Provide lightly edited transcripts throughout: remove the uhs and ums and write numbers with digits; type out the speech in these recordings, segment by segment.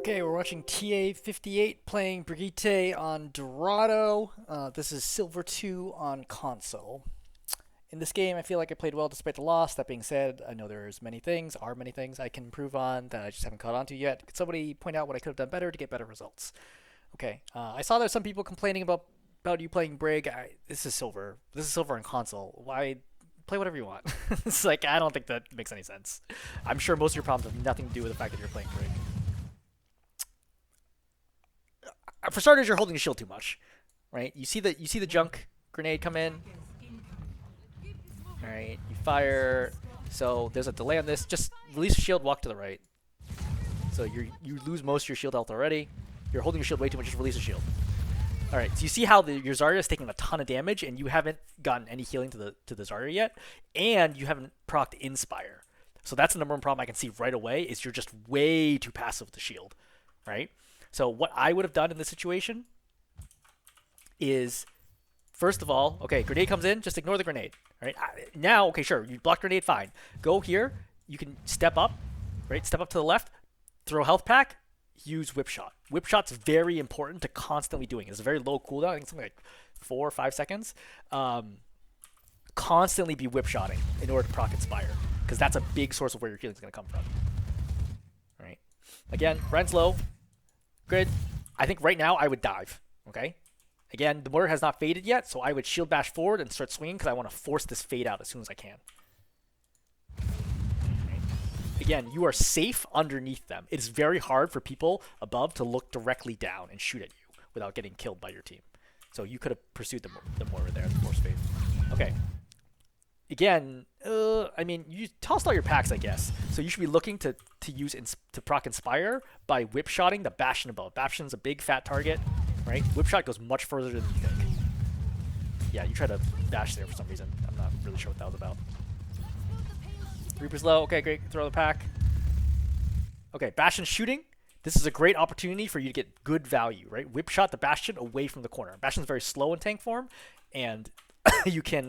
Okay, we're watching Ta58 playing Brigitte on Dorado. This is Silver 2 on console. In this game, I feel like I played well despite the loss. That being said, I know there's many things I can improve on that I just haven't caught on to yet. Could somebody point out what I could have done better to get better results? Okay, I saw there's some people complaining about you playing Brig. This is Silver. This is Silver on console. Why play whatever you want? It's like I don't think that makes any sense. I'm sure most of your problems have nothing to do with the fact that you're playing Brig. For starters, you're holding the shield too much, right? You see the junk grenade come in. All right, you fire. So there's a delay on this. Just release your shield, walk to the right. So you lose most of your shield health already. You're holding your shield way too much. Just release the shield. All right. So you see how your Zarya is taking a ton of damage, and you haven't gotten any healing to the Zarya yet, and you haven't procced Inspire. So that's the number one problem I can see right away. Is you're just way too passive with the shield, right? So what I would have done in this situation is, first of all, okay, grenade comes in, just ignore the grenade. Right now, okay, sure, you block grenade, fine. Go here, you can step up, right? Step up to the left, throw health pack, use whip shot. Whip shot's very important to constantly doing. It's a very low cooldown. I think something like 4 or 5 seconds. Constantly be whip shotting in order to proc Inspire, because that's a big source of where your healing is going to come from. All right. Again, Ren's low. Grid. I think right now I would dive. Okay. Again, the mortar has not faded yet, so I would shield bash forward and start swinging because I want to force this fade out as soon as I can. Right. Again, you are safe underneath them. It is very hard for people above to look directly down and shoot at you without getting killed by your team. So you could have pursued the mortar there, the force fade. Okay. Again, I mean, you tossed all your packs, I guess. So you should be looking to proc Inspire by whip shotting the Bastion above. Bastion's a big fat target, right? Whip shot goes much further than you think. Yeah, you try to bash there for some reason. I'm not really sure what that was about. Reaper's low. Okay, great. Throw the pack. Okay, Bastion's shooting. This is a great opportunity for you to get good value, right? Whip shot the Bastion away from the corner. Bastion's very slow in tank form, and you can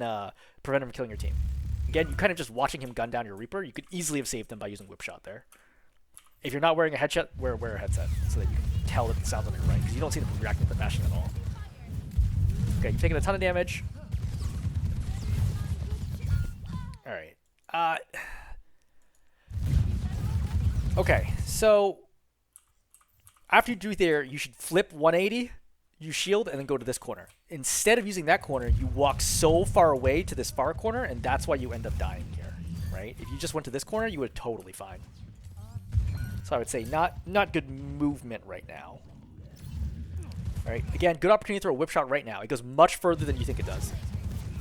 prevent him from killing your team. Again, you kind of just watching him gun down your Reaper. You could easily have saved him by using whip shot there. If you're not wearing a headset, wear a headset so that you can tell that the sound's on your right, because you don't see them reacting to the Bastion at all. Okay, you've taken a ton of damage. All right. Okay, so after you do there, you should flip 180, you shield, and then go to this corner. Instead of using that corner, you walk so far away to this far corner, and that's why you end up dying here, right? If you just went to this corner, you would totally fine. So I would say not good movement right now. All right, again, good opportunity to throw a whip shot right now. It goes much further than you think it does,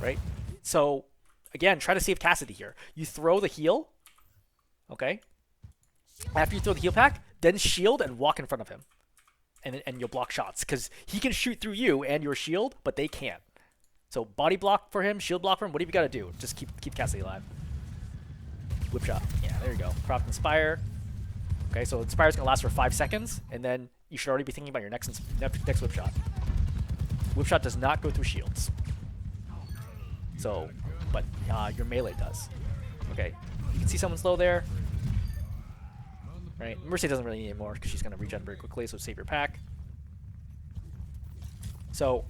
right? So again, try to save Cassidy here. You throw the heal, okay? After you throw the heal pack, then shield and walk in front of him. And you'll block shots, because he can shoot through you and your shield, but they can't. So body block for him, shield block for him, whatever you got to do. Just keep Cassidy alive. Whip shot. Yeah, there you go. Proc Inspire. Okay, so Inspire's going to last for 5 seconds, and then you should already be thinking about your next whip shot. Whip shot does not go through shields. So, but your melee does. Okay, you can see someone's low there. Right, Mercy doesn't really need any more because she's going to regen very quickly, so save your pack. So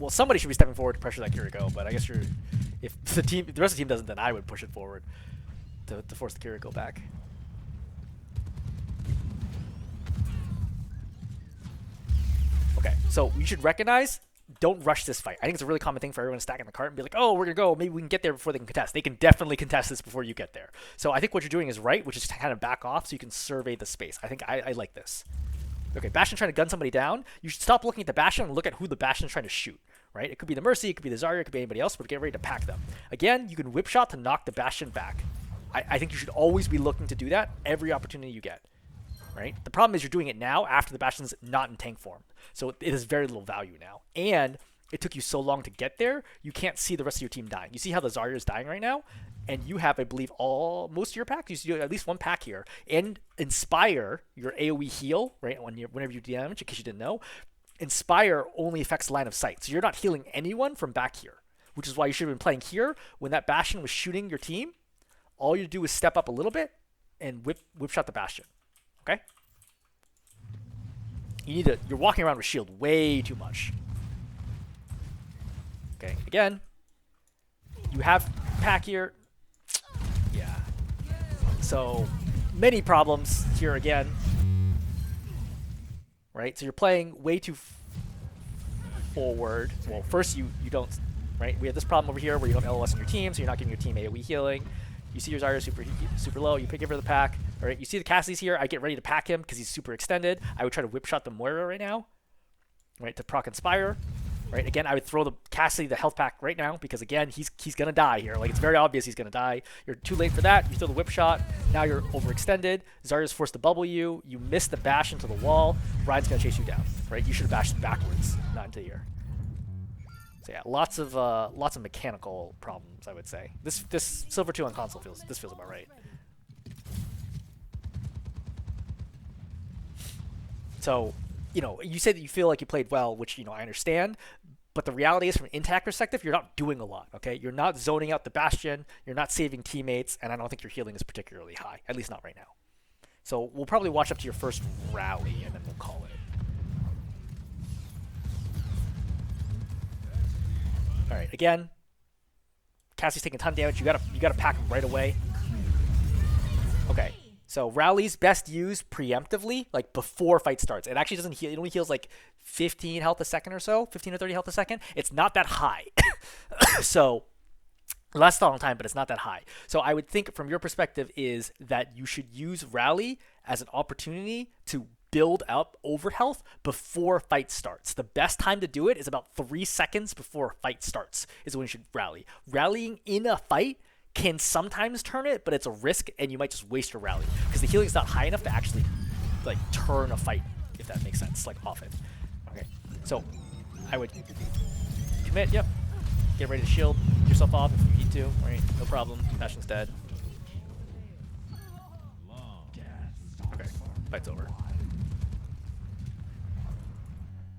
somebody should be stepping forward to pressure that Kiriko, but I guess if the rest of the team doesn't, then I would push it forward to force the Kiriko back. Okay, so you should recognize, don't rush this fight. I think it's a really common thing for everyone to stack in the cart and be like, oh, we're going to go. Maybe we can get there before they can contest. They can definitely contest this before you get there. So I think what you're doing is right, which is to kind of back off so you can survey the space. I think I like this. Okay, Bastion trying to gun somebody down. You should stop looking at the Bastion and look at who the Bastion is trying to shoot, right? It could be the Mercy, it could be the Zarya, it could be anybody else, but get ready to pack them. Again, you can whip shot to knock the Bastion back. I think you should always be looking to do that every opportunity you get. Right? The problem is you're doing it now after the Bastion's not in tank form. So it has very little value now. And it took you so long to get there, you can't see the rest of your team dying. You see how the Zarya is dying right now? And you have, I believe, most of your packs. You see at least one pack here. And Inspire, your AoE heal, right? Whenever you damage, in case you didn't know, Inspire only affects line of sight. So you're not healing anyone from back here, which is why you should have been playing here. When that Bastion was shooting your team, all you do is step up a little bit and whip shot the Bastion. Okay? You need to. You're walking around with shield way too much. Okay, again, you have pack here. Yeah. So many problems here again. Right? So you're playing way too forward. Well, first you don't, right? We have this problem over here where you don't have LoS in your team, so you're not giving your team AoE healing. You see your Zarya super low, you pick it for the pack. All right, you see the Cassie's here. I get ready to pack him because he's super extended. I would try to whip shot the Moira right now, right, to proc Inspire. Right, again, I would throw the Cassie the health pack right now because, again, he's gonna die here. Like, it's very obvious he's gonna die. You're too late for that. You throw the whip shot. Now you're overextended. Zarya's forced to bubble you. You miss the bash into the wall. Ryan's gonna chase you down. Right, you should have bashed backwards, not into the air. So yeah, lots of mechanical problems, I would say. This Silver 2 on console feels about right. So, you know, you say that you feel like you played well, which, you know, I understand. But the reality is, from an intact perspective, you're not doing a lot, okay? You're not zoning out the Bastion, you're not saving teammates, and I don't think your healing is particularly high, at least not right now. So we'll probably watch up to your first rally, and then we'll call it. All right, again, Cassie's taking a ton of damage. You gotta pack him right away. Okay. So rallies best used preemptively, like before fight starts. It actually doesn't heal. It only heals like 15 health a second or so, 15 or 30 health a second. It's not that high. So lasts a long time, but it's not that high. So I would think from your perspective is that you should use rally as an opportunity to build up over health before fight starts. The best time to do it is about 3 seconds before fight starts is when you should rally. Rallying in a fight can sometimes turn it, but it's a risk, and you might just waste your rally because the healing's not high enough to actually like turn a fight, if that makes sense, like off it. Okay, so I would commit. Yep, get ready to shield yourself off if you need to. Right, no problem. Bastion's dead. Okay, fight's over.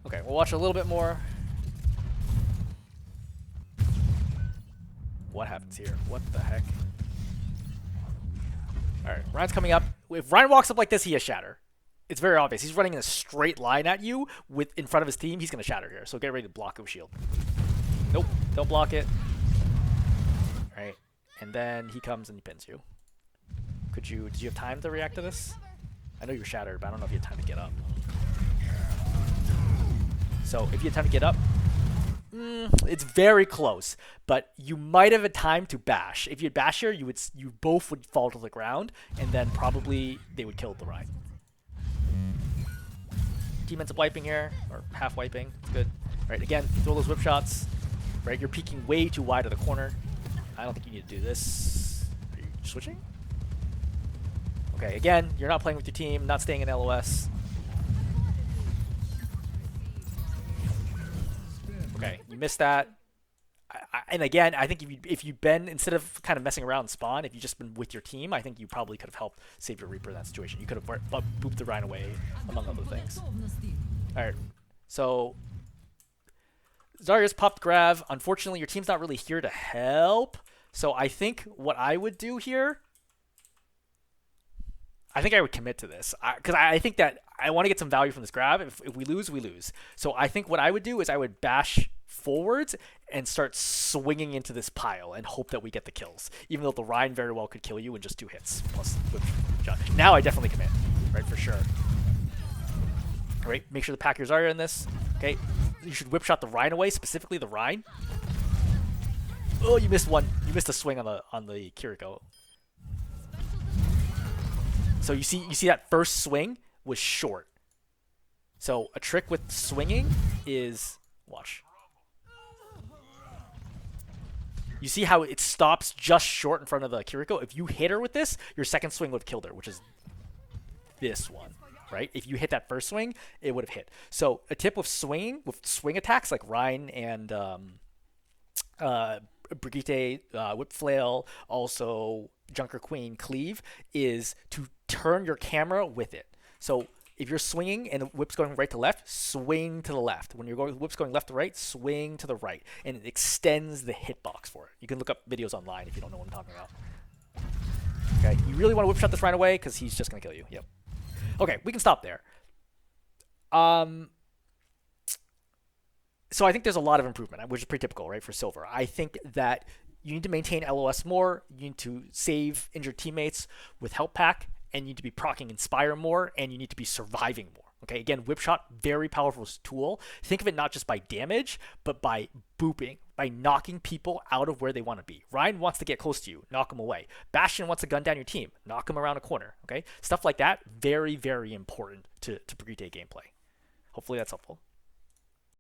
Okay, we'll watch a little bit more. What happens here? What the heck? Alright, Ryan's coming up. If Ryan walks up like this, he has shatter. It's very obvious. He's running in a straight line at you with in front of his team. He's going to shatter here. So get ready to block with shield. Nope, don't block it. Alright, and then he comes and he pins you. Did you have time to react to this? I know you're shattered, but I don't know if you had time to get up. So if you had time to get up, it's very close, but you might have had time to bash. If you had bash here, you both would fall to the ground, and then probably they would kill the Rhine. Team ends up wiping here, or half wiping. It's good. All right, again, throw those whip shots. Right, you're peeking way too wide of the corner. I don't think you need to do this. Are you switching? Okay, again, you're not playing with your team, not staying in LoS. Okay, you missed that. And again, I think if you'd been, instead of kind of messing around and spawn, if you just been with your team, I think you probably could have helped save your Reaper in that situation. You could have booped the Rhine away, among other things. Alright, so Zarya's popped Grav. Unfortunately, your team's not really here to help. So I think what I would do here, I think I would commit to this. Because I think that I want to get some value from this Grav. If we lose, we lose. So I think what I would do is I would bash forwards and start swinging into this pile and hope that we get the kills. Even though the Rhine very well could kill you in just 2 hits. Plus whip shot. Now I definitely commit. Right, for sure. Alright, make sure the pack your Zarya in this. Okay, you should whip shot the Rhine away, specifically the Rhine. Oh, you missed one. You missed a swing on the Kiriko. So you see that first swing was short. So a trick with swinging is, watch. You see how it stops just short in front of the Kiriko? If you hit her with this, your second swing would have killed her, which is this one, right? If you hit that first swing, it would have hit. So a tip with swinging, with swing attacks like Rhine and Brigitte, Whip Flail, also Junker Queen, Cleave, is to turn your camera with it. So if you're swinging and the whip's going right to left, swing to the left. When the whip's going left to right, swing to the right. And it extends the hitbox for it. You can look up videos online if you don't know what I'm talking about. Okay, you really want to whip shot this right away because he's just going to kill you. Yep. Okay, we can stop there. Um, so I think there's a lot of improvement, which is pretty typical, right, for silver. I think that you need to maintain LoS more. You need to save injured teammates with help pack, and you need to be proccing Inspire more, and you need to be surviving more. Okay, again, whip shot, very powerful tool. Think of it not just by damage, but by booping, by knocking people out of where they want to be. Ryan wants to get close to you, knock him away. Bastion wants to gun down your team, knock him around a corner. Okay, stuff like that, very, very important to Brigitte gameplay. Hopefully that's helpful.